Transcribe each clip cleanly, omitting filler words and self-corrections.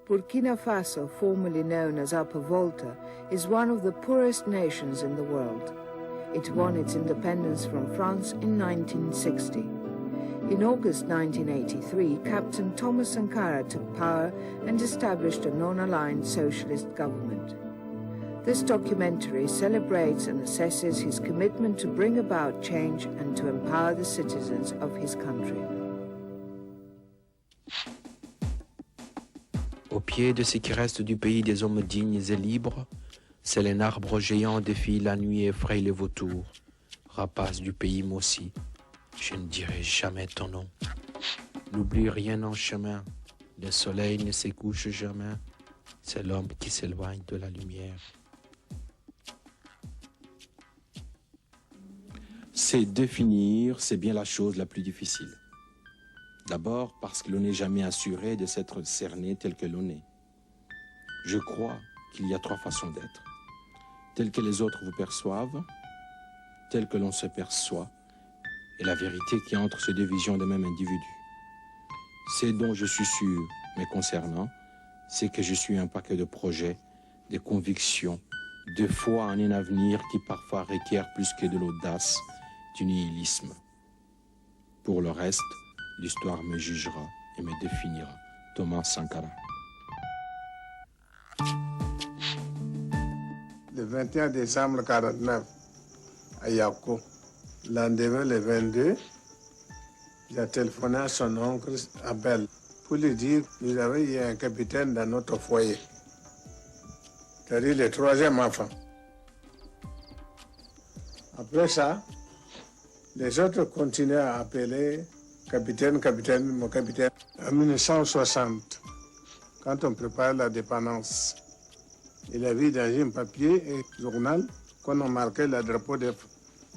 Burkina Faso, formerly known as Upper Volta, is one of the poorest nations in the world. It won its independence from France in 1960. In August 1983, Captain Thomas Sankara took power and established a non-aligned socialist government. This documentary celebrates and assesses his commitment to bring about change and to empower the citizens of his country. Au pied de ce qui reste du pays des hommes dignes et libres, c'est un arbre géant défie la nuit et effraie les vautours. Rapace du pays maussi, je ne dirai jamais ton nom. N'oublie rien en chemin, le soleil ne se couche jamais, c'est l'homme qui s'éloigne de la lumière. C'est définir, c'est bien la chose la plus difficile. D'abord parce que l'on n'est jamais assuré de s'être cerné tel que l'on est. Je crois qu'il y a 3 façons d'être. Telle que les autres vous perçoivent, telle que l'on se perçoit, et la vérité qui est entre ces 2 visions d'un même individu. C'est dont je suis sûr, me concernant, c'est que je suis un paquet de projets, de convictions, de foi en un avenir qui parfois requiert plus que de l'audace, du nihilisme. Pour le reste, l'histoire me jugera et me définira. Thomas Sankara. Le 21 décembre 1949, à Yako, lendemain le 22, il a téléphoné à son oncle Abel pour lui dire que nous avons eu un capitaine dans notre foyer. C'est-à-dire le 3e enfant. Après ça, les autres continuaient à appeler capitaine, capitaine, mon capitaine. En 1960, quand on prépare la dépendance, il a vu dans un papier et journal qu'on a marqué le drapeau de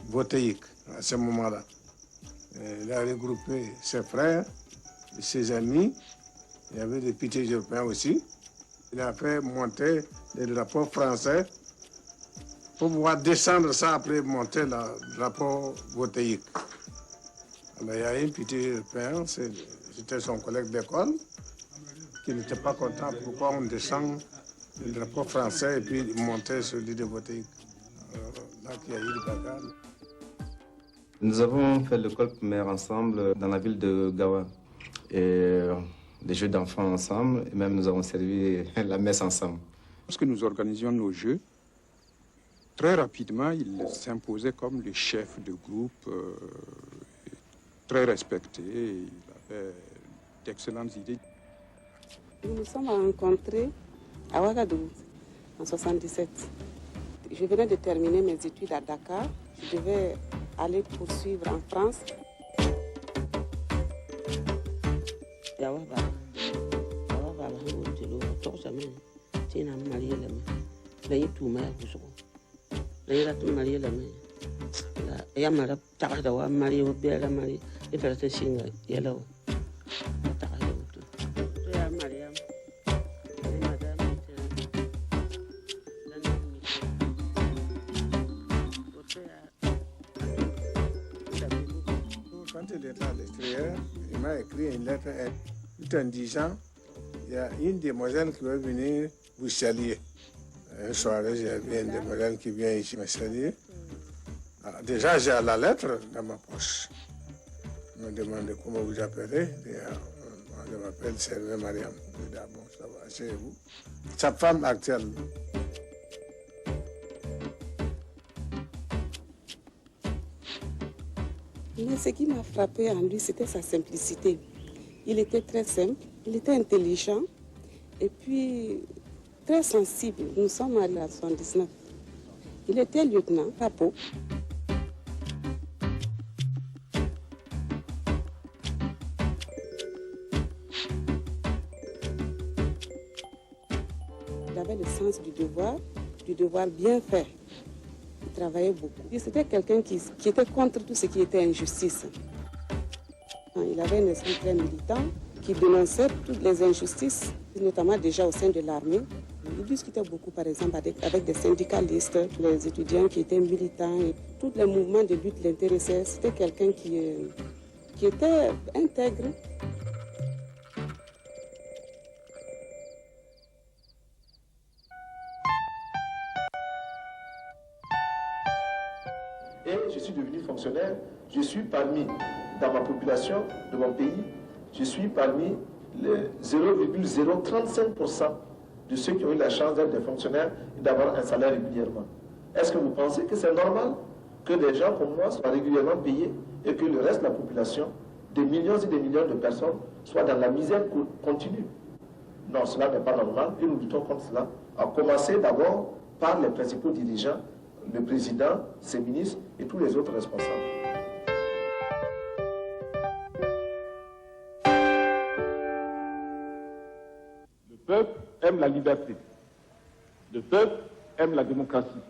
Votéique à ce moment-là. Il a regroupé ses frères, ses amis, il y avait des petits Européens aussi. Il a fait monter le drapeau français pour pouvoir descendre ça après monter le drapeau Votéique. Alors, il y a un petit Européen, c'était son collègue d'école, qui n'était pas content pourquoi on descend le drapeau français et puis monter celui de Votéique. Là, il y a eu le bagarre. Nous avons fait l'école primaire ensemble dans la ville de Gawa. Et des jeux d'enfants ensemble, et même nous avons servi la messe ensemble. Lorsque nous organisions nos jeux, très rapidement, il s'imposait comme le chef de groupe, très respecté. Il avait d'excellentes idées. Nous nous sommes rencontrés à Ouagadougou en 1977. Je venais de terminer mes études à Dakar. Je devais aller poursuivre en France. Quand il était à l'extérieur, il m'a écrit une lettre tout en disant il y a une demoiselle qui va venir vous saluer. Un soir, j'ai vu une demoiselle qui vient ici me saluer. Alors, déjà, j'ai la lettre dans ma poche. On me demande comment vous appelez. Je m'appelle Servé Mariam. Je dis, ah bon, ça va, asseyez-vous. Sa femme actuelle. Mais ce qui m'a frappé en lui, c'était sa simplicité. Il était très simple, il était intelligent et puis très sensible. Nous sommes mariés à 79. Il était lieutenant à Pau. Il avait le sens du devoir bien fait. Il travaillait beaucoup. C'était quelqu'un qui était contre tout ce qui était injustice. Il avait un esprit très militant qui dénonçait toutes les injustices, notamment déjà au sein de l'armée. Il discutait beaucoup, par exemple, avec des syndicalistes, les étudiants qui étaient militants. Et tous les mouvements de lutte l'intéressaient. C'était quelqu'un qui était intègre. et je suis devenu fonctionnaire. Je suis parmi, dans ma population de mon pays, je suis parmi les 0,035% de ceux qui ont eu la chance d'être des fonctionnaires et d'avoir un salaire régulièrement. Est-ce que vous pensez que c'est normal que des gens comme moi soient régulièrement payés et que le reste de la population, des millions et des millions de personnes, soient dans la misère continue? Non, cela n'est pas normal et nous luttons contre cela, à commencer d'abord par les principaux dirigeants, le président, ses ministres et tous les autres responsables. Le peuple aime la liberté. Le peuple aime la démocratie.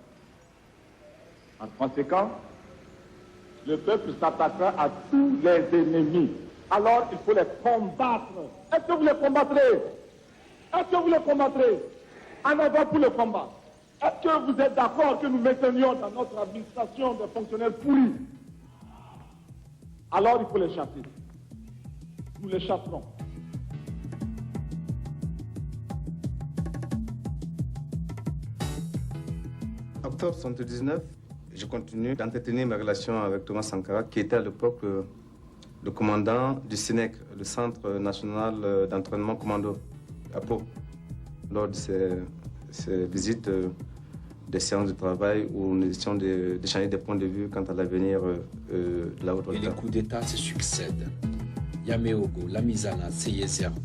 En conséquence, le peuple s'attaquera à tous les ennemis. Alors, il faut les combattre. Est-ce que vous les combattrez? Est-ce que vous les combattrez? En avant pour le combat. Est-ce que vous êtes d'accord que nous maintenions dans notre administration des fonctionnaires pourris? Alors, il faut les chasser. Nous les chasserons. En octobre 1979, je continue d'entretenir mes relations avec Thomas Sankara, qui était à l'époque le commandant du CNEC, le Centre national d'entraînement commando, à Pau. Lors de ces visites, des séances de travail où nous étions d'échanger des points de vue quant à l'avenir de la Haute-Volta. Et les coups d'État se succèdent. Yameogo, Lamizana, Seyezerbo.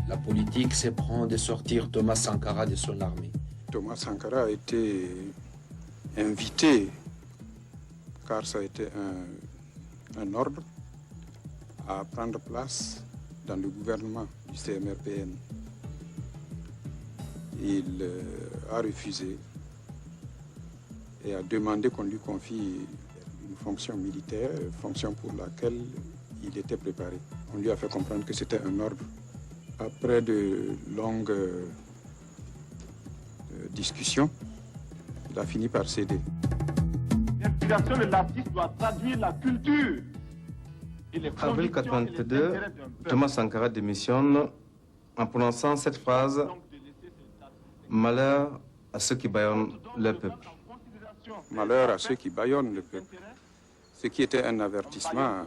La politique s'éprend de sortir Thomas Sankara de son armée. Thomas Sankara a été invité, car ça a été un ordre, à prendre place dans le gouvernement du CMRPN. Il a refusé et a demandé qu'on lui confie une fonction militaire, fonction pour laquelle il était préparé. On lui a fait comprendre que c'était un ordre. Après de longues discussions, il a fini par céder. L'inspiration de l'artiste doit traduire la culture. En avril 1982, Thomas Sankara démissionne en prononçant cette phrase « Malheur à ceux qui bâillonnent le peuple ». Malheur à ceux qui bâillonnent le peuple. Ce qui était un avertissement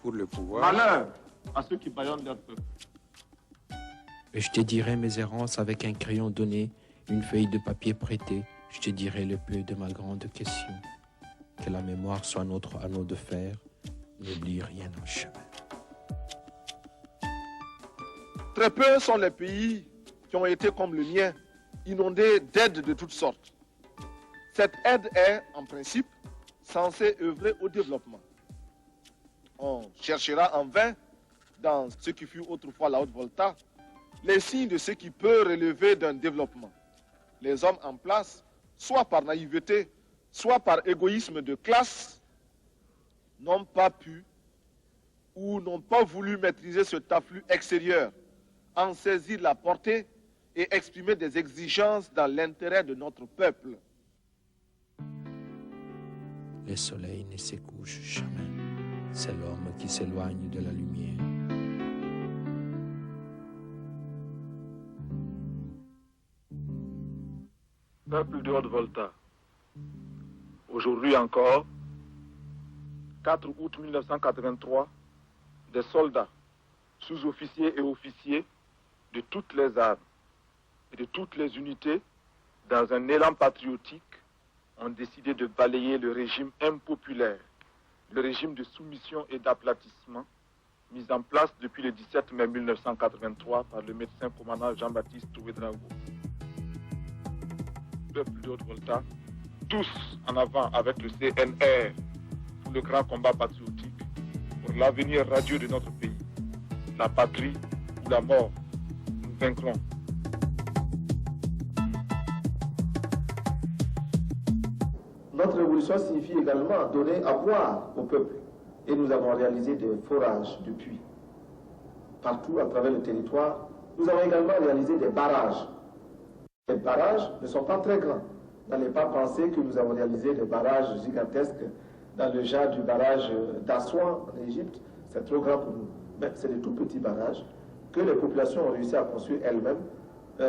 pour le pouvoir. Malheur à ceux qui bâillonnent leur peuple. Et je te dirai mes errances avec un crayon donné, une feuille de papier prêtée. Je te dirai le peu de ma grande question. Que la mémoire soit notre anneau de fer. N'oublie rien en chemin. Très peu sont les pays qui ont été comme le mien, inondés d'aides de toutes sortes. Cette aide est, en principe, censée œuvrer au développement. On cherchera en vain, dans ce qui fut autrefois la Haute-Volta, les signes de ce qui peut relever d'un développement. Les hommes en place, soit par naïveté, soit par égoïsme de classe, n'ont pas pu ou n'ont pas voulu maîtriser cet afflux extérieur, en saisir la portée et exprimer des exigences dans l'intérêt de notre peuple. Le soleil ne se couche jamais. C'est l'homme qui s'éloigne de la lumière. Peuple de Haute-Volta, aujourd'hui encore, 4 août 1983, des soldats, sous-officiers et officiers de toutes les armes et de toutes les unités, dans un élan patriotique, ont décidé de balayer le régime impopulaire, le régime de soumission et d'aplatissement, mis en place depuis le 17 mai 1983 par le médecin commandant Jean-Baptiste Ouédraogo. Peuple de Haute-Volta, tous en avant avec le CNR pour le grand combat patriotique, pour l'avenir radieux de notre pays. La patrie ou la mort, nous vaincrons. Notre révolution signifie également donner à boire au peuple. Et nous avons réalisé des forages de puits partout à travers le territoire. Nous avons également réalisé des barrages. Les barrages ne sont pas très grands. N'allez pas penser que nous avons réalisé des barrages gigantesques dans le genre du barrage d'Assouan en Égypte. C'est trop grand pour nous. Mais c'est des tout petits barrages que les populations ont réussi à construire elles-mêmes,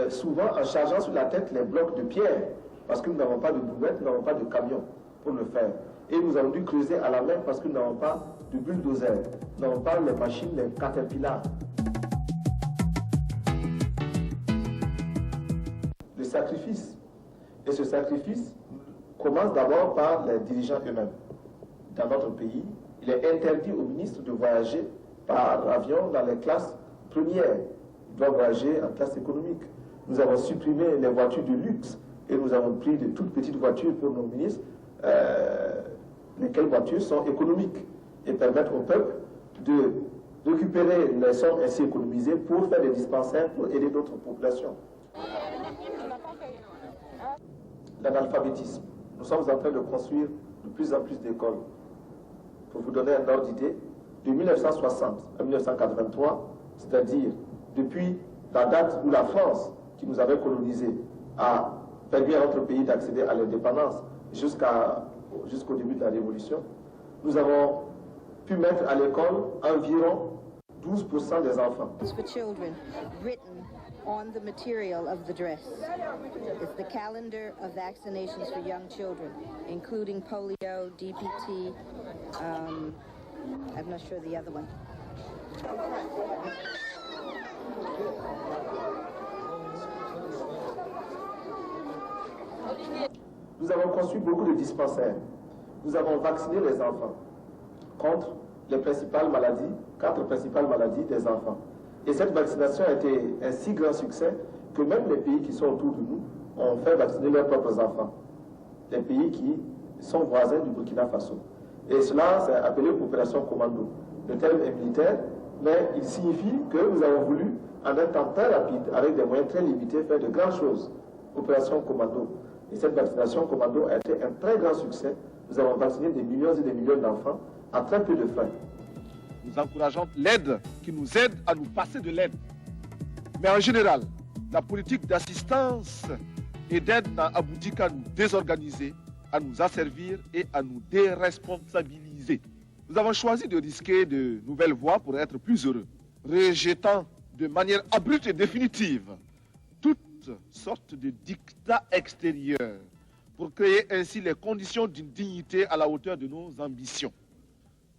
souvent en chargeant sur la tête les blocs de pierre, parce que nous n'avons pas de brouettes, nous n'avons pas de camions pour le faire. Et nous avons dû creuser à la main parce que nous n'avons pas de bulldozer, nous n'avons pas les machines, les caterpillars. Le sacrifice. Et ce sacrifice commence d'abord par les dirigeants eux-mêmes. Dans notre pays, il est interdit aux ministres de voyager par avion dans les classes premières. Ils doivent voyager en classe économique. Nous avons supprimé les voitures de luxe et nous avons pris de toutes petites voitures pour nos ministres, lesquelles voitures sont économiques et permettent au peuple de récupérer les sommes ainsi économisées pour faire des dispensaires pour aider d'autres populations. L'analphabétisme. Nous sommes en train de construire de plus en plus d'écoles. Pour vous donner un ordre d'idée, de 1960 à 1983, c'est-à-dire depuis la date où la France, qui nous avait colonisés, a permis à notre pays d'accéder à l'indépendance jusqu'au début de la Révolution, nous avons pu mettre à l'école environ 12% des enfants. For children, written on the material of the dress. It's the calendar of vaccinations for young children, including polio, DPT, I'm not sure the other one. Nous avons construit beaucoup de dispensaires. Nous avons vacciné les enfants contre les principales maladies, 4 principales maladies des enfants. Et cette vaccination a été un si grand succès que même les pays qui sont autour de nous ont fait vacciner leurs propres enfants. Les pays qui sont voisins du Burkina Faso. Et cela, c'est appelé opération commando. Le terme est militaire, mais il signifie que nous avons voulu, en un temps très rapide, avec des moyens très limités, faire de grandes choses. Opération commando. Et cette vaccination commando a été un très grand succès. Nous avons vacciné des millions et des millions d'enfants à très peu de frais. Nous encourageons l'aide qui nous aide à nous passer de l'aide. Mais en général, la politique d'assistance et d'aide n'a abouti qu'à nous désorganiser, à nous asservir et à nous déresponsabiliser. Nous avons choisi de risquer de nouvelles voies pour être plus heureux, rejetant de manière abrupte et définitive toutes sortes de dictats extérieurs pour créer ainsi les conditions d'une dignité à la hauteur de nos ambitions.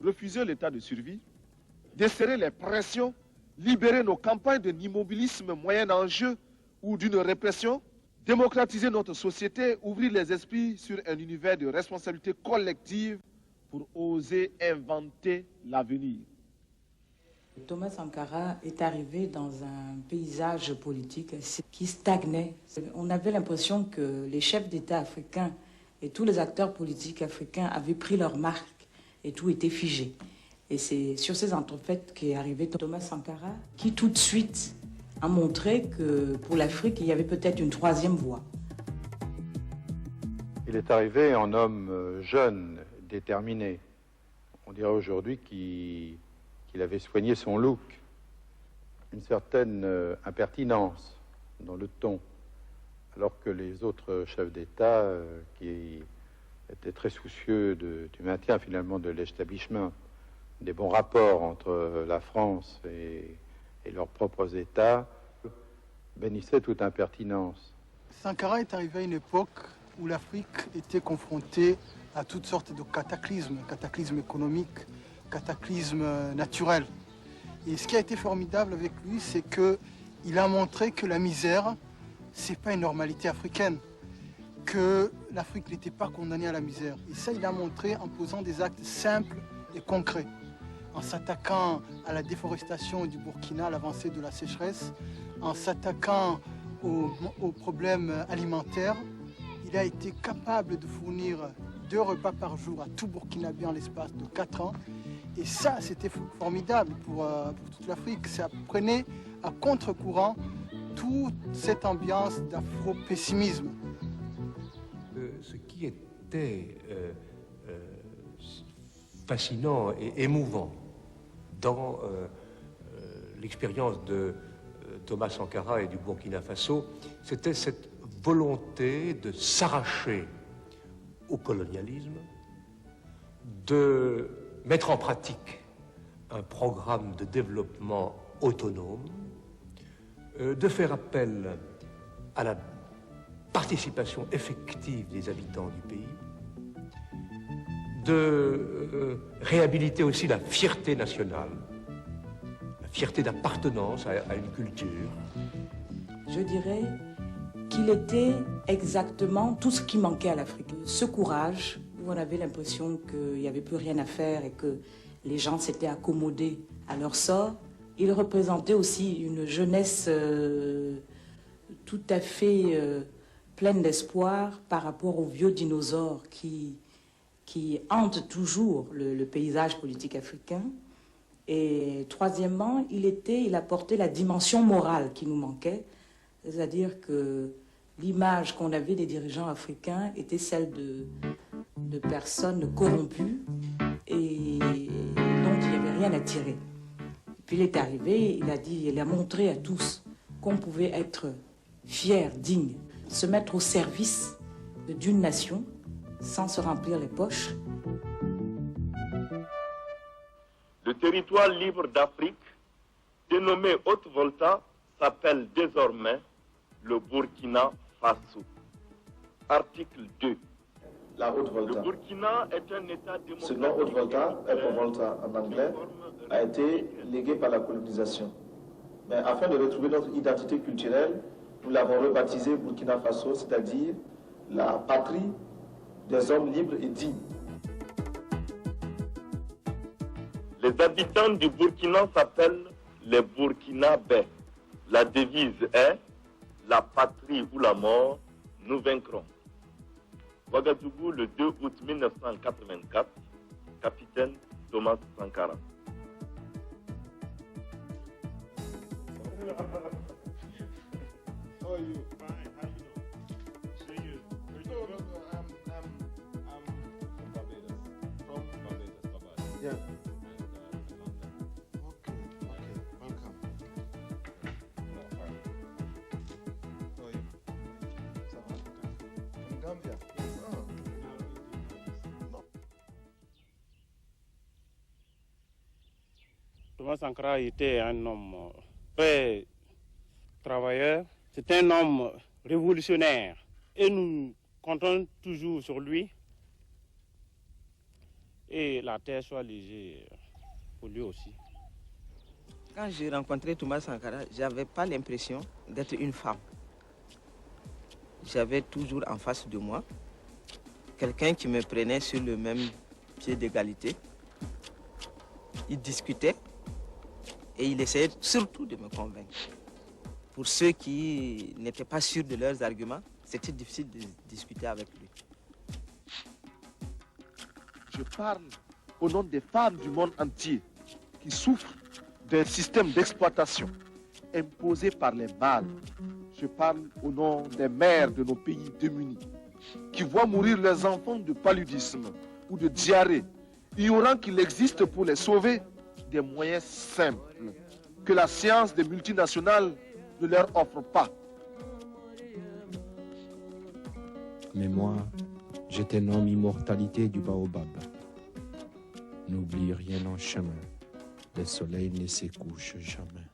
Refuser l'état de survie, desserrer les pressions, libérer nos campagnes d'un immobilisme moyen enjeu ou d'une répression, démocratiser notre société, ouvrir les esprits sur un univers de responsabilité collective pour oser inventer l'avenir. Thomas Sankara est arrivé dans un paysage politique qui stagnait. On avait l'impression que les chefs d'État africains et tous les acteurs politiques africains avaient pris leur marque et tout était figé. Et c'est sur ces entrefaites qu'est arrivé Thomas Sankara, qui tout de suite a montré que pour l'Afrique, il y avait peut-être une troisième voie. Il est arrivé en homme jeune, déterminé. On dirait aujourd'hui qu'il avait soigné son look, une certaine impertinence dans le ton, alors que les autres chefs d'État qui étaient très soucieux du maintien finalement de l'établissement des bons rapports entre la France et leurs propres États, bénissaient toute impertinence. Sankara est arrivé à une époque où l'Afrique était confrontée à toutes sortes de cataclysmes économiques, cataclysmes naturels. Et ce qui a été formidable avec lui, c'est qu'il a montré que la misère, c'est pas une normalité africaine, que l'Afrique n'était pas condamnée à la misère. Et ça, il a montré en posant des actes simples et concrets, en s'attaquant à la déforestation du Burkina, à l'avancée de la sécheresse, en s'attaquant aux problèmes alimentaires. Il a été capable de fournir 2 repas par jour à tout Burkinabé en l'espace de 4 ans. Et ça, c'était formidable pour toute l'Afrique. Ça prenait à contre-courant toute cette ambiance d'afro-pessimisme. Ce qui était fascinant et émouvant dans l'expérience de Thomas Sankara et du Burkina Faso, c'était cette volonté de s'arracher au colonialisme, de mettre en pratique un programme de développement autonome, de faire appel à la participation effective des habitants du pays, de réhabiliter aussi la fierté nationale, la fierté d'appartenance à une culture. Je dirais qu'il était exactement tout ce qui manquait à l'Afrique. Ce courage, où on avait l'impression qu'il n'y avait plus rien à faire et que les gens s'étaient accommodés à leur sort. Il représentait aussi une jeunesse tout à fait pleine d'espoir par rapport aux vieux dinosaures qui hantent toujours le paysage politique africain. Et troisièmement, il apportait la dimension morale qui nous manquait, c'est-à-dire que l'image qu'on avait des dirigeants africains était celle de personnes corrompues et dont il n'y avait rien à tirer. Puis il est arrivé, il a montré à tous qu'on pouvait être fier, digne, se mettre au service d'une nation sans se remplir les poches. Le territoire libre d'Afrique, dénommé Haute-Volta, s'appelle désormais le Burkina Faso. Article 2. La Haute-Volta. Le Burkina est un État démocratique. Ce nom Haute-Volta, Haute-Volta en anglais, a été légué par la colonisation. Mais afin de retrouver notre identité culturelle, nous l'avons rebaptisé Burkina Faso, c'est-à-dire la patrie des hommes libres et dignes. Les habitants du Burkina s'appellent les Burkinabés. La devise est « La patrie ou la mort, nous vaincrons ». Ouagadougou, le 2 août 1984, capitaine Thomas Sankara. How are you? Fine. How you doing? See you. I'm from Barbados. From Barbados, Barbados. Yeah. Okay. Welcome. How are you? South Africa. From Gambia. Thomas Sankara était un homme très travailleur. C'est un homme révolutionnaire et nous comptons toujours sur lui. Et la terre soit légère pour lui aussi. Quand j'ai rencontré Thomas Sankara, je n'avais pas l'impression d'être une femme. J'avais toujours en face de moi quelqu'un qui me prenait sur le même pied d'égalité. Il discutait et il essayait surtout de me convaincre. Pour ceux qui n'étaient pas sûrs de leurs arguments, c'était difficile de discuter avec lui. Je parle au nom des femmes du monde entier qui souffrent d'un système d'exploitation imposé par les mâles. Je parle au nom des mères de nos pays démunis qui voient mourir leurs enfants de paludisme ou de diarrhée, ignorant qu'il existe pour les sauver des moyens simples que la science des multinationales ne leur offre pas. Mais moi, j'étais nomme immortalité du baobab. N'oublie rien en chemin, le soleil ne se couche jamais.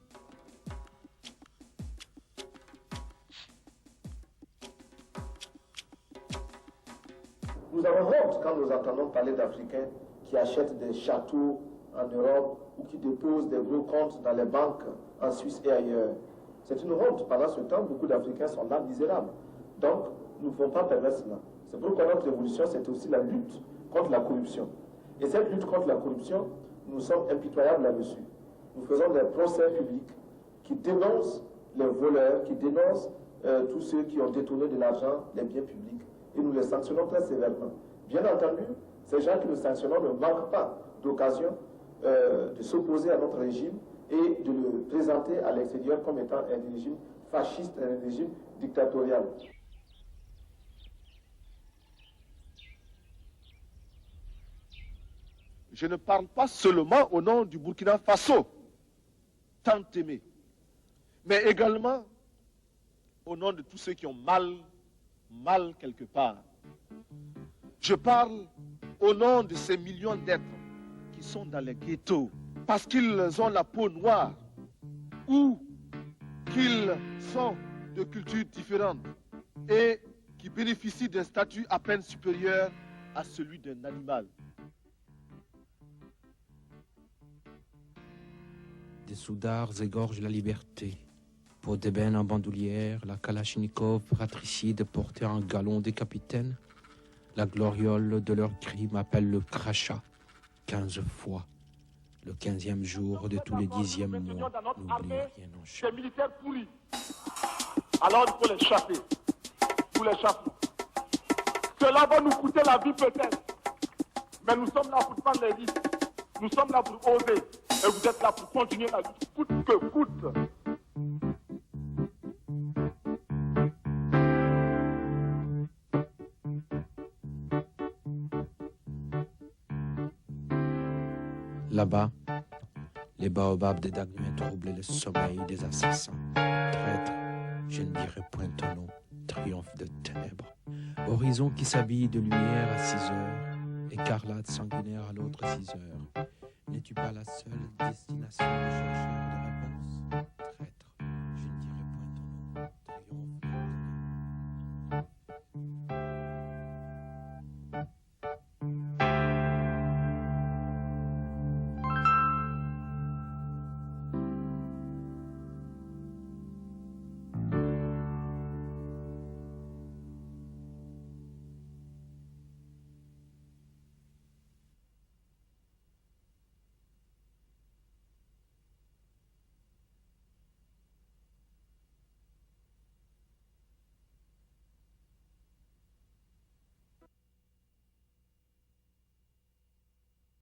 Nous avons honte quand nous entendons parler d'Africains qui achètent des châteaux en Europe ou qui déposent des gros comptes dans les banques en Suisse et ailleurs. C'est une honte. Pendant ce temps, beaucoup d'Africains sont là misérables. Donc, nous ne pouvons pas permettre cela. C'est pourquoi notre révolution, c'est aussi la lutte contre la corruption. Et cette lutte contre la corruption, nous sommes impitoyables là-dessus. Nous faisons des procès publics qui dénoncent les voleurs, qui dénoncent tous ceux qui ont détourné de l'argent, les biens publics, et nous les sanctionnons très sévèrement. Bien entendu, ces gens que nous sanctionnons ne manquent pas d'occasion de s'opposer à notre régime et de le présenter à l'extérieur comme étant un régime fasciste, un régime dictatorial. Je ne parle pas seulement au nom du Burkina Faso, tant aimé, mais également au nom de tous ceux qui ont mal quelque part. Je parle au nom de ces millions d'êtres qui sont dans les ghettos parce qu'ils ont la peau noire ou qu'ils sont de cultures différentes et qui bénéficient d'un statut à peine supérieur à celui d'un animal. Des soudards égorgent la liberté. Pour d'ébène en bandoulière, la Kalachnikov fratricide portée en galon des capitaines, la gloriole de leur crime appelle le crachat 15 fois. Le 15e jour de tous les 10e mois, n'oublie rien en chant. Des militaires pourris. Alors il faut les chasser. Nous les chassons. Cela va nous coûter la vie peut-être. Mais nous sommes là pour prendre les risques. Nous sommes là pour oser. Et vous êtes là pour continuer la lutte, coûte que coûte. Là-bas, les baobabs des Dagues troublent le sommeil des assassins. Traître, je ne dirai point ton nom, triomphe de ténèbres. Horizon qui s'habille de lumière à 6 heures, écarlate sanguinaire à l'autre 6 heures. N'es-tu pas la seule destination de chercheurs